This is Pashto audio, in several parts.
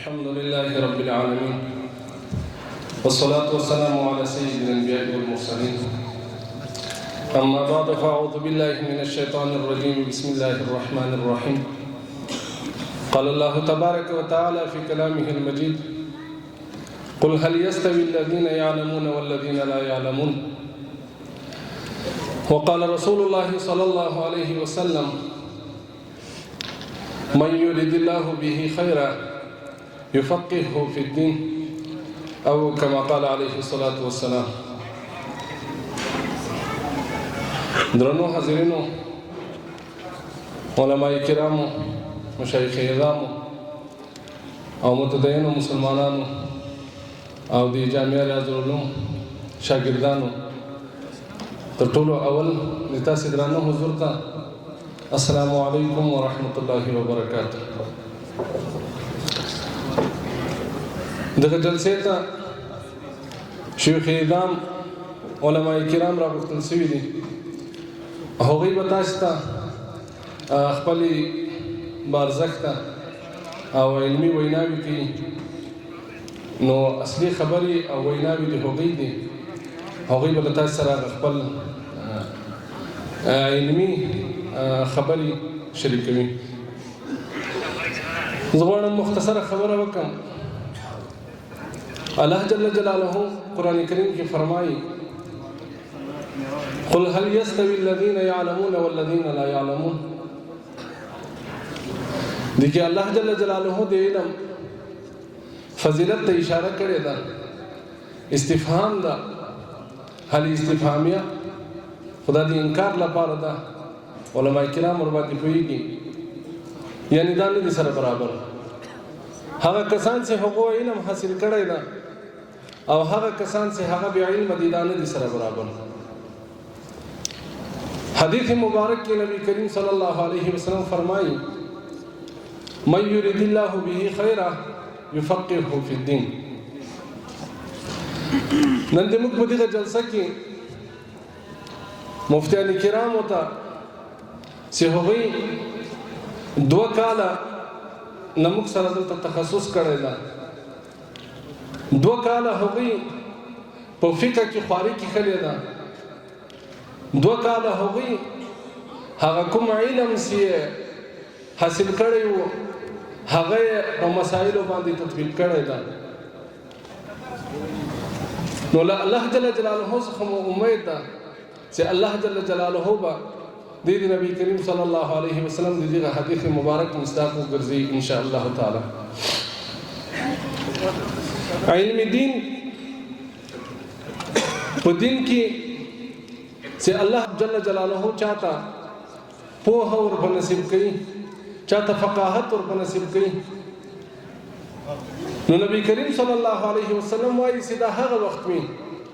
الحمد لله رب العالمين والصلاة والسلام على سيد الأنبياء والمرسلين أما بعد فأعوذ بالله من الشيطان الرجيم بسم الله الرحمن الرحيم قال الله تبارك وتعالى في كلامه المجيد قل هل يستوي الذين يعلمون والذين لا يعلمون وقال رسول الله صلى الله عليه وسلم من يريد الله به خيرا يفقهه في الدين أو كما قال عليه الصلاة والسلام. درنو حاضرینو علماء کرامو مشایخ اعظامو او متدینو مسلمانانو او د جامعه ریاض العلوم شاګردانو تر ټولو اول د تاسو درنو حضور ته السلام علیکم ورحمت الله وبرکاته. دغه جلسې ته شیخ اعظام علماء کرام را غوښتل شوي دي. هغوی به تاسو ته خپلې بارزښته او علمي ویناوې کوي. نو اصلي خبرې او ویناوې د هغوی دي. هغوی به له تاسو سره خپل علمي خبرې شریکوي. زه غواړم مختصره خبره وکړم. الله جل جلاله قرآن کریم کې فرمایي قل هل يستوي الذين يعلمون والذين لا يعلمون. دغه الله جل جلاله د علم فضیلت ته اشاره کړې ده. استفهام ده، هل استفهامیه خدا د انکار لپاره ده. علماء کرام ور باندې کوي یعنی دا نه سره برابر. هغه کسان چې هغه علم حاصل کړی ده او هغه کسان چې هغه بیا علم دي دا نه سره برابر. حدیث مبارک کې نبی کریم صلی الله علیه وسلم فرمایي من يريد الله به خيرا يفقهه في الدين. نن د موږ په دغه جلسه کې مفتیان کرام ته چې هغوی 2 کاله نمک سره دلته تخصص کړی ده. 2 کاله هغوی په فقه کې خواري کې خلې ده. 2 کاله هغوی هغه کوم علم چې حاصل کړی وو هغه په مسایلو باندې تطبیق کړی ده. نو الله جل جلاله څخه امید ده چې الله جل جلاله به د نبی کریم صلی الله علیه وسلم دغه حدیث مبارک مصداق وګرځي ان شاء الله تعالی. علم دین په دین کې چې الله جل جلاله چاته پوهه ور نصیب کړي، چاته فقاهت ور نصیب کړي. نو نبی کریم صلی الله علیه وسلم وايي چې دا هغه وخت می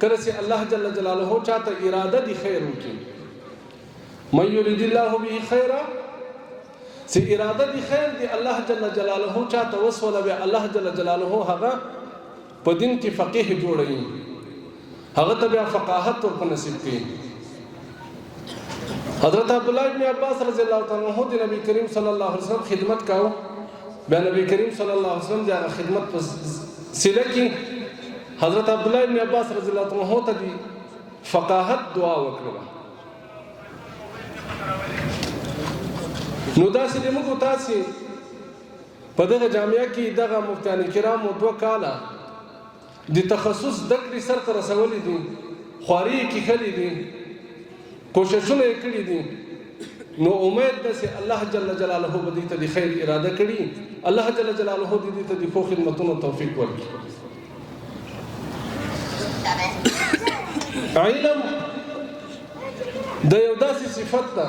کله چې الله جل جلاله چاته اراده دي خیر وکړي. من يريد الله به خيرا سي اراده دي خیر دي الله جل جلاله چاته وسوله به الله جل جلاله هغه په دین کې فقيه جوړي، هغه ته بیا فقاهت ور نصیب کړي. حضرت عبد الله بن عباس رضی الله تعالی عنہ د نبی کریم صلی الله علیه وسلم خدمت کاوه. بیا نبی کریم صلی الله علیه وسلم دا خدمت په سله کې حضرت عبد الله بن عباس رضی الله تعالی عنہ ته دي فقاهت دعا وکړه. نو داسې د موږ تاسو په دغه جامعه کې دغه مفتیان کرامو 2 کاله د تخصص دکړي سر ته رسولې دي، خواري کې خلې دي، کوششونه کړې دي. نو امید ده چې الله جل جلاله به دې ته د خیر اراده کړي. الله جل جلاله دې ته د خو خدمتونو توفیق ورکړي. علم د یو داسې صفت ده.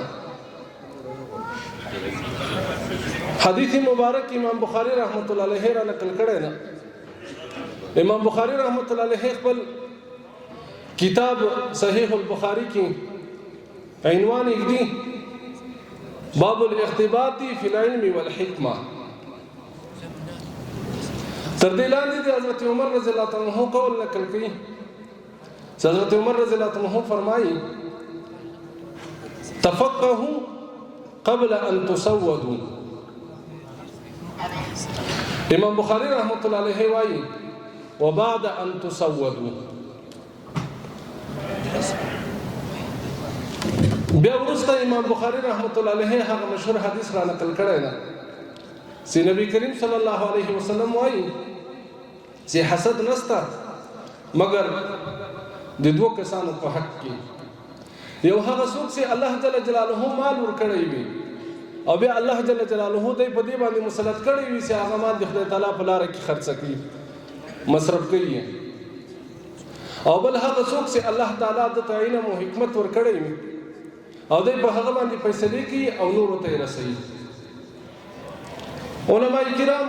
حدیث مبارک امام بخاری رحمت الله علیه را نقل کړی ده. امام بخاری رحمت الله علیه خپل کتاب صحیح البخاری کې عنوان یې دی باب الاختباط فی العلم والحکمه. تر دې لاندې د حضرت عمر رضی الله تعالی عنہ قول نقل کړي. حضرت عمر رضی الله تعالی عنہ فرمایي تفقهوا قبل ان تسودوا. امام بخاری رحمت الله علیه وایي وبعد ان تسودوا، بیا وروسته امام بخاری رحمت الله علیه هغه مشهور حدیث را نقل کړی ده چې نبی کریم صلی الله علیه وسلم وایي چې حسد نسته مگر د دوه کسانو په حق کې، یو هغه څوک چې الله جل جلاله مال ورکړی وي او بیا الله جل جلاله دې په دې باندې مسلط کړی وي چې هغه مال د خدای تعالی په لار کې خرڅ کړي، مصرف کړي، او بل هغه څوک چې الله تعالی د علم او حکمت ورکړی وي او دې په هغه باندې فیصله کوي او نور ته رسوي. علماء کرام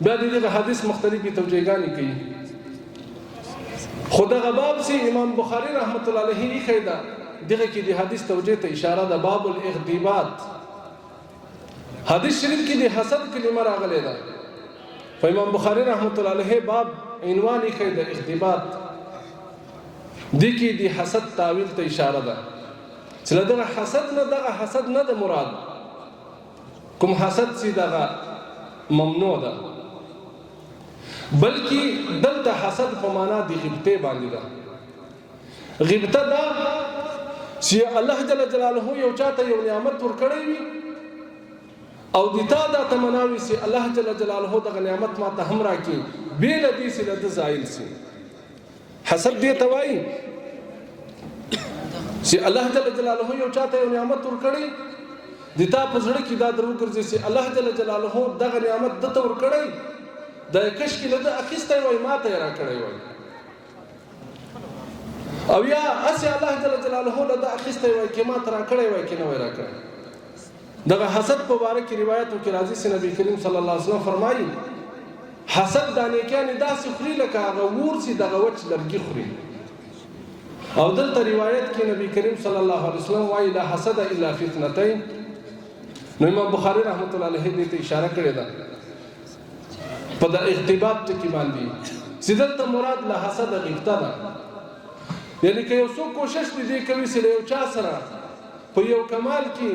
بیا دې حدیث مختلفې توجیهګانې کوي، خو دغه باب چې امام بخاری رحمت الله علیه یې خیدا دغه کې د حدیث توجیه ته اشاره ده، باب الاغتیبات. حدیث شریف کې د حسد کلمه راغلې ده، په امام بخاری رحمت الله علیه باب عنوان یې خیدا اغتیبات، دې کې د حسد تعویل ته اشاره ده چې دغه حسد نه د مراد کوم حسد چې دغه ممنوع ده، بلکې دلته حسد په معنا د غیبته باندې ده. غیبته دا چې الله جل جلاله یو چاته یو نعمت ورکړی وي او د تا دا تمناوي چې الله جل جلاله دغه نعمت ما ته هم راکړي بې له دې چې د زایل شي. حسد دې ته وایي چې الله جل جلاله یو چاته یو نعمت ورکړي د تا په زړه کې دا درو ګرځي چې الله جل جلاله دغه نعمت دته ورکړي د کش کې له اخیسته وای ماته را کړی وای، او یا اسی الله جل جلاله له اخیسته وای کې ماته را کړی وای کې نه وای را کړی. دغه حسد په اړه کې روایتو کې راځي چې نبی کریم صلی الله علیه وسلم فرمایي حسد د نیکانو داسې خوري لکه هغه ور چې دغه وچ لرګي خوري. او دلته روایت کې نبی کریم صلی الله علیه وسلم وایي لا حسد الا فی اثنتین. نو امام بخاری رحمت الله علیه دې ته اشاره کړې ده په د اغتیبات ټکی باندې چې دلته مراد له حسد غیبته ده، یعنی که یو څوک کوشش دې کوي چې یو چا سره په یو کمال کې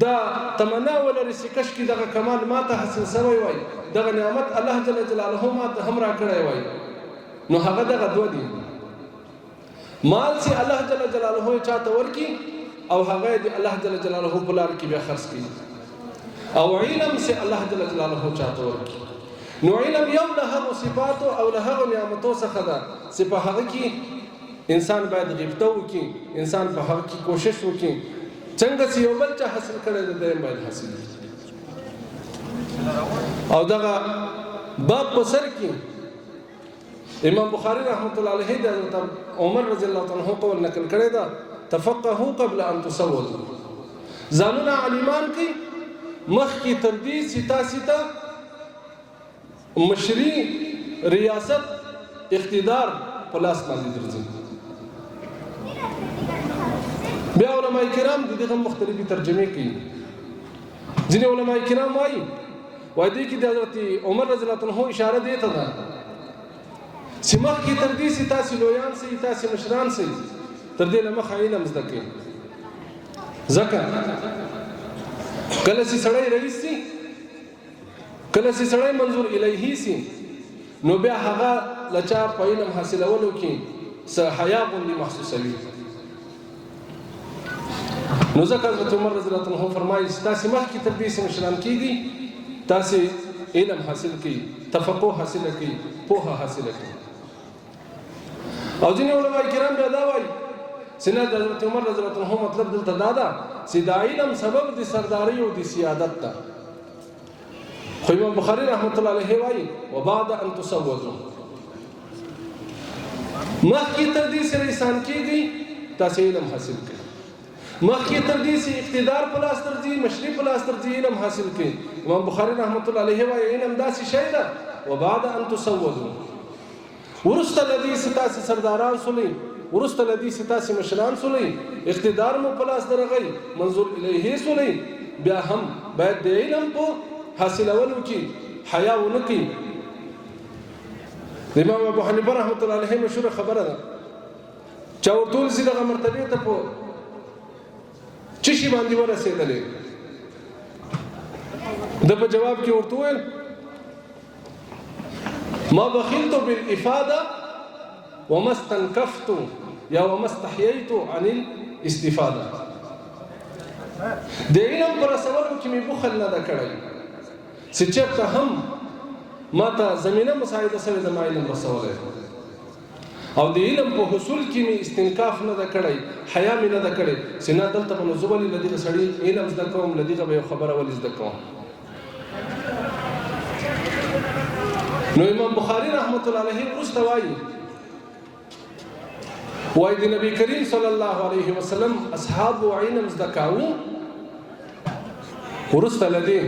دا تمنا ولري چې کش کې دغه کمال ماته حاصل شوی وای، دغه نعمت الله جل جلاله ماته هم را کړی وای، نو هغه دغه دوه دي، مال چې الله جل جلاله چاته ورکی او هغه دې الله جل جلاله په لار کې به خرڅ کړي، او علم چې الله جل جلاله چاته ورکی. نو علم یو له هغه صفات او له هغه نعمتو څخه ده چې په هغه کې انسان باید غیبته وکړي، انسان په هغه کې کوشش وکړي، څنګه چې یو بل چا حاصل کړی دی دیم باید حاصل. او دغه باب په سر کې امام بخاری رحمت الله علیه د حضرت عمر رضی الله عنه قول نقل کړی دا تفقهوا قبل ان تسودوا، ځانونه عالمان کې مخکې تر دې چې تاسو ته مشري ریاست اقتدار په لاس باندې درځي. بیا علماء کرام دغه مختلفي ترجمه کوي، ځینې علماء کرام وایي دې کې د حضرت عمر رضی الله عنه اشاره دی ته ده چې مخکې تر دې چې تاسو لویان سي تاسو مشران سي تر دې له مخه علم زده کړئ، ځکه کله چې سړی رئیس سي کله چې سړی منظور الیه سي نو بیا هغه لچا په علم حاصلولو کې څه حیا غوندې محسوسوي. نو ځکه حضرت عمر رضی الله عنه فرمایي تاسو مخکې تر دې چې مشران کېږي تاسو علم حاصل کړئ، تفقه حاصل کړئ، پوهه حاصل کړئ. او ځینې علماء کرام بیا دا وایي چې نه د حضرت عمر رضی الله عنه مطلب دلته دا ده چې د علم سبب د سرداري او د سیادت ده. خو امام بخاری رحمت الله علیه وایي وبعد ان تسودوا، مخکې تر دې چې انسان کېږي تاسو علم حاصل کړئ، مخکې تر دې چې اقتدار په لاس درځي مشري په لاس درځي علم حاصل کړئ. امام بخاری رحمت الله علیه وایي علم داسې شی ده وبعد ان تسودوا، ورسته لدی ستاسو سرداران سولې، ورسته لدی ستاسو مشران سولې، اقتدار مو په لاس درغی، منظور الیه سولې، بیا هم باید د علم په حاصلولو کې حیا ونه کړي. امام ابو حنیفه رحمۃ اللہ علیہ مشهور خبره ده چا ورته چې دغه مرتبه ته په چشي باندې ورسېدلې، د په جواب کې ورته وویل ما بخلت بالافاده وما استنكفت یا وما استحييت عن الاستفاده. د علم پر سوالو کې می بخل نه دا کړی چې چېرته هم ما ته زمينه مساعده سره د علم رسوله او د علم په حصول کې می استنکاف نه دا کړی، حیا می نه دا کړی چې نه دلته په نزول لدی سړی علم زده کوم لدی به خبره ول زده کوم. نو امام بخاری رحمت الله علیه واستوایي وای د نبی کریم صلی الله علیه وسلم اصحاب علم زدکاو ورسته لدی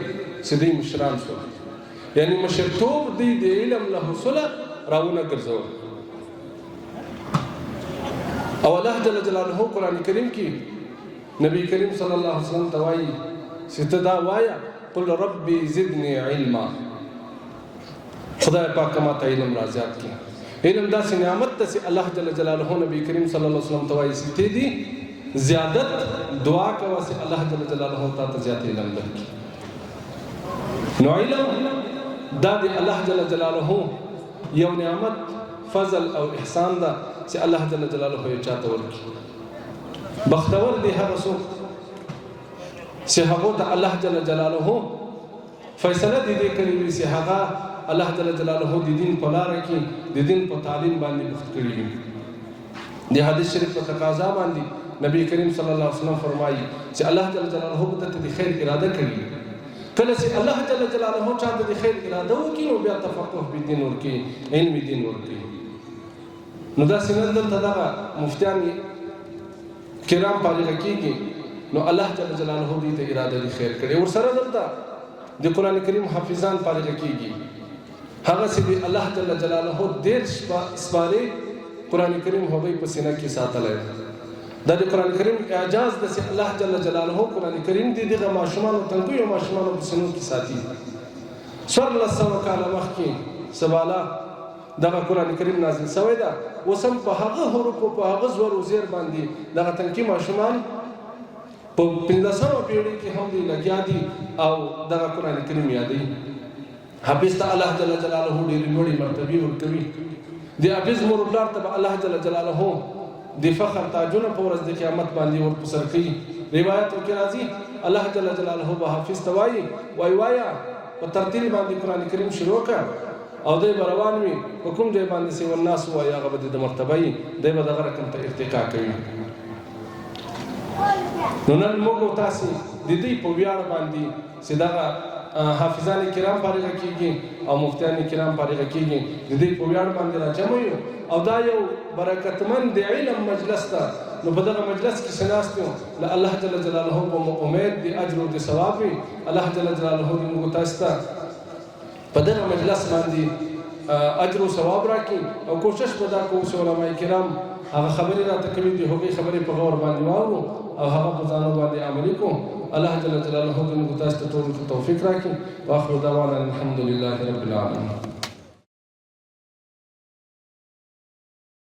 سدی مشران شو، یعنی مشرتوب دی د علم له حصول راونه ګرځو. او الله جل جلاله قران کریم کې نبی کریم صلی الله علیه وسلم توای ستدا وایا قل ربي زدني علما، خدای پاک ما ته علم را زیات کړي. علم داسې نعمت ته چې الله جل جلاله نبی کریم صلی الله علیه وسلم توای ستې دي زیادت دعا کوه چې الله جل جلاله ته زیات علم درکړي. نو علم دا دی الله جل جلاله یو نعمت فضل او احسان دا چې الله جل جلاله یې چاته ورکړي. بختور دی هغه څوک چې هغه ته الله جل جلاله فیصله دې کړې وي چې هغه الله جل جلاله د دین په لار کې د دین په تعلیم باندې مخ کړی وي. د حدیث شریف په تقاضا باندې نبی کریم صلی الله علیه وسلم فرمایي چې الله جل جلاله به د خیر اراده کړي. کله چې الله جل جلاله چاته د خیر اراده وکړي نو بیا تفقه په دین ورکړي، علم دین ورکړي. نو دا څنګه دلته دا مفتیان کرام پالل کېږي نو الله جل جلاله دې ته اراده د خیر کړي. ور سره دلته د قران کریم حافظان پالل کېږي، هغه چې الله جل جلاله ډېر سپاره قران کریم هغه په سینه کې ساتلای. دا د قران کریم اعجاز د الله جل جلاله قران کریم دغه ماشومان او تنګي او ماشومان په سینو کې ساتي. سر لسو کاله مخکې سباله دغه قران کریم نازل شوی دا وسم په هغه حروف په هغه زور او زیر باندې دغه تنګي ماشومان په 15 پیړۍ کې هم دی لګیا دي او دغه قران کریم یادې. حافظ ته الله جل جلاله ډېر لوړې مرتبه ورکوي. د حافظ مرولار ته الله جل جلاله د فخر تاجونه په ورځ د قیامت باندې ورپسر کوي. روایت کې راځي الله جل جلاله به حافظ توایي وای وایا په ترتیب باندې قران کریم شروع کړ او دای روان وي حکم دی باندې سی والناس وایا هغه د مرتبه دی به دغه رقم ته ارتقا کوي. نو نن موږ تاسو د دې په ویاړ باندې سیدا حافظان کرام فارغ کیږي او مفتیان کرام فارغ کیږي د دې په ویاړ باندې راجمع یو او دا یو برکتمن د علم مجلس ته. نو په دغه مجلس کې شناستو له الله جل جلاله په امید د اجر او د ثواب الله جل جلاله دې موږ تاسو ته په دغه مجلس باندې اجر او ثواب راکړي او کوشش ودا کوو چې علماء کرام هغه خبرې راته کوي دي هغه خبرې په غور باندې واورو او هغه په ځان باندې عملي کوو. الله جل جلاله دې موږ تاسو ته توفیق راکړي. واخر دعوانا الحمد لله رب العالمين.